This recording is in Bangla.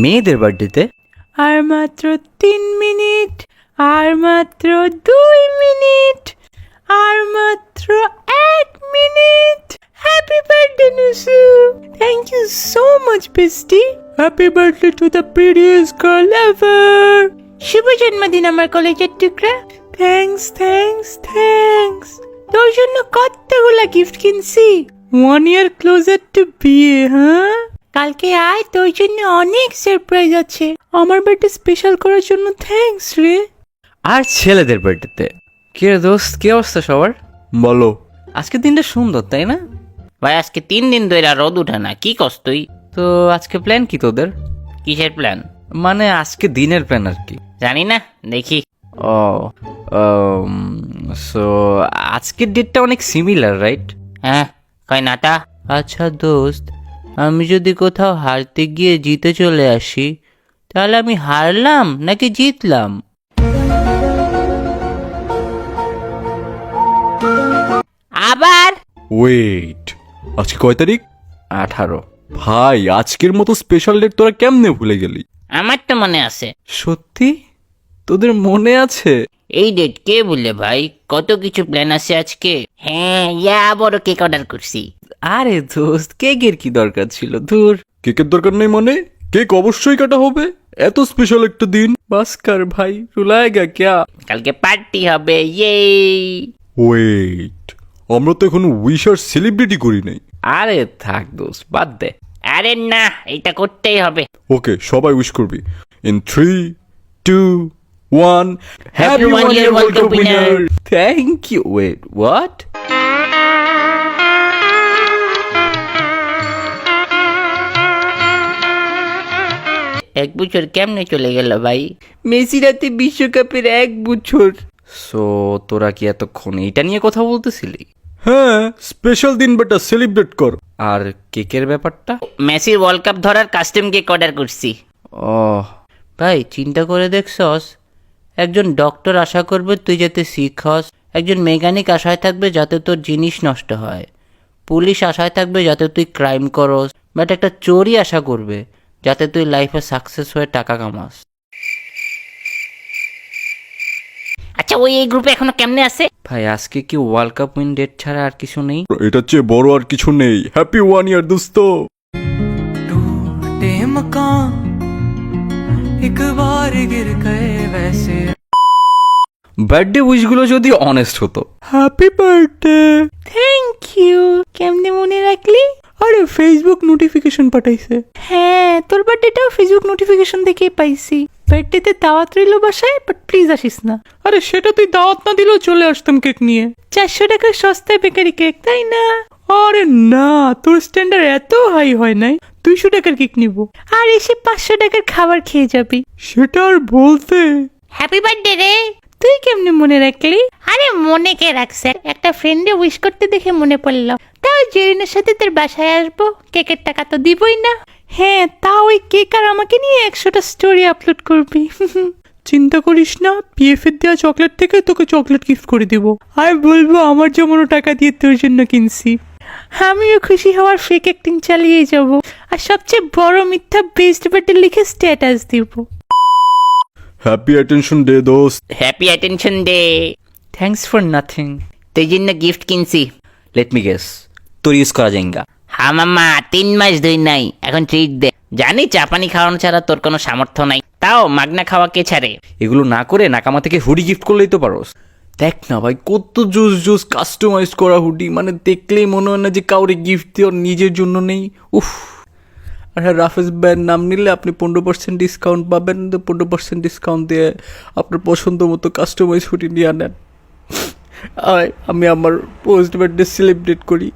মেয়েদের বার্থডেতে? আর মাত্র 3 মিনিট, আর মাত্র 2 মিনিট, আর মাত্র 1 মিনিট। Happy birthday Nusu. Thank you so much bestie. Happy birthday to the prettiest girl ever. শুভ জন্মদিন আমার কলেজের টুকরা। Thanks thanks thanks. তোর জন্য কতগুলা গিফট কিনছি। 1 ইয়ার ক্লোজার টু বিয়ে। হ্যাঁ, কালকে আয়, তোর জন্য অনেক সারপ্রাইজ আছে। আমার বার্থডে স্পেশাল করার জন্য থ্যাঙ্কস রে। আর ছেলেদের বার্থডেতে? কি রে দোস্ত, কি অবস্থা সবার? বলো। আজকে দিনটা সুন্দর তাই না? ভাই আজকে 3 দিন ধরে রোদ উঠে না, কি কস তুই? তো আজকে প্ল্যান কি তোদের? কিসের প্ল্যান? মানে আজকে দিনের প্ল্যান আর কি। জানি না, দেখি। ও সো আজকের ডেটটা অনেক সিমিলার, রাইট? হ্যাঁ, কয় নাটা। আচ্ছা দোস্ত, আমি যদি কোথাও হারতে গিয়ে জিতে চলে আসি, তাহলে আমি হারলাম নাকি জিতলাম? আবার ওয়েট, আজকে কয় তারিখ? 18। ভাই আজকের মতো স্পেশাল ডেট তোরা কেমনে ভুলে গেলি? আমার তো মনে আছে। সত্যি? তোদের মনে আছে? এই ডেট কে বললে ভাই? কত কিছু প্ল্যান আছে আজকে। হ্যাঁ, বড় কেক অর্ডার করছি। আরে দোস্ত, কেকের কি দরকার ছিল? ধুর। কেকের দরকার নেই মানে? কেক অবশ্যই কাটা হবে, এত স্পেশাল একটা দিন। বাস কর ভাই, রুলায়েগা ক্যা? কালকে পার্টি হবে, ইয়ে। ওয়েট, আমরা তো এখন উইশার সেলিব্রিটি করি নাই। আরে থাক দোস্ত, বাদ দে। আরে না, এটা করতেই হবে। ওকে, সবাই উইশ করবি। In 3, 2, 1। Happy 1 year World Cup winner. Thank you. Wait, what? এক বছর কেমনে চলে গেল ভাই? মেসি রাতে বিশ্বকাপের 1 বছর। সো তোরা কি এতক্ষণ এইটা নিয়ে কথা বলতেছিলি? হ্যাঁ, স্পেশাল দিন বেটা, সেলিব্রেট কর। আর কেকের ব্যাপারটা? মেসির ওয়ার্ল্ড কাপ ধরার কাস্টম কেক অর্ডার করছি। ও ভাই চিন্তা করে দেখছস, একজন ডক্টর আশা করবে তুই যাতে শিখস, একজন মেকানিক আশায় থাকবে যাতে তোর জিনিস নষ্ট হয়, পুলিশ আশায় থাকবে যাতে তুই ক্রাইম করস, বাট একটা চোরই আশা করবে যাতে তুই লাইফে সাকসেস হয়ে টাকা কামাস। আচ্ছা, ওই এই গ্রুপে এখনো কেমনে আছে? ভাই, আজকে কি ওয়ার্ল্ড কাপ উইন ডেট ছাড়া আর কিছু নেই? এটার চেয়ে বড় আর কিছু নেই। হ্যাপি 1 ইয়ার দোস্ত। टूटे मकान एक बार गिर गए वैसे। বার্থডে উইশগুলো যদি অনেস্ট হতো। Happy birthday. Thank you. কেমনে মনে রাখলি? আরে ফেসবুক নোটিফিকেশন পাঠাইছে। হ্যাঁ, তোর বার্থডেটাও ফেসবুক নোটিফিকেশন দেখে পাইছি। বার্থডেতে দাওয়াত রইল বাসায়, বাট প্লিজ আসিস না। আরে সেটা তুই দাওয়াত না দিলেও চলে আসতাম কেক নিয়ে। 400 টাকার সস্তায় বেকারি কেক, তাই না? আরে না, তোর স্ট্যান্ডার্ড এত হাই হয় নাই। 200 টাকার কেক নিব, আর এসে 500 টাকার খাবার খেয়ে যাবি। সেটা আর বলতে। হ্যাপি বার্থডে রে। তুই কেমনে মনে রাখলি? আরে মনে কে রাখছে? একটা ফ্রেন্ডে উইশ করতে দেখে মনে পড়লো। তাও জেরিনের সাথে তোর বাসায় আসবো, কেকের টাকা তো দিবই না। হ্যাঁ, তা ওই কেক আর আমাকে নিয়ে 100টা স্টোরি আপলোড করবি। চিন্তা করিস না, পিএফের দেওয়া চকলেট থেকে তোকে চকলেট গিফট করে দিব। আর বলবো আমার জমানো টাকা দিয়ে তোর জন্য কিনছি। আমিও খুশি হওয়ার ফেক অ্যাক্টিং চালিয়ে যাব, আর সবচেয়ে বড় মিথ্যা বেস্ট বার্থডে লিখে স্ট্যাটাস দিব। হ্যাপি অ্যাটেনশন ডে দোস্ত। Happy attention day. Thanks for nothing. তোর জন্য গিফট কিনছি। লেট মি গেস, তোর ইউজ করা যায়গা। হ্যাঁ মামা, 3 মাস ধরে নাই, এখন ট্রিট দে। জানি চাপানি খাওয়ানো ছাড়া তোর কোনো সামর্থ্য নাই, তাও মাগনা খাওয়া কে ছাড়ে? এগুলো না করে নাকামা থেকে হুডি গিফট করলেই তো পারোস। দেখ না ভাই, কত জোস জোস কাস্টমাইজ করা হুডি, মানে দেখলেই মনে হয় না যে কাউরে গিফট দিয়ে নিজের জন্য নেই। উফ। আর হ্যাঁ, রাফেজ ভাইয়ের নাম নিলে আপনি 15% ডিসকাউন্ট পাবেন। 15% ডিসকাউন্ট দিয়ে আপনার পছন্দ মতো কাস্টমাইজ হুডি নিয়ে আনেন। আমি আমার পোস্ট বার্থডে সেলিব্রেট করি।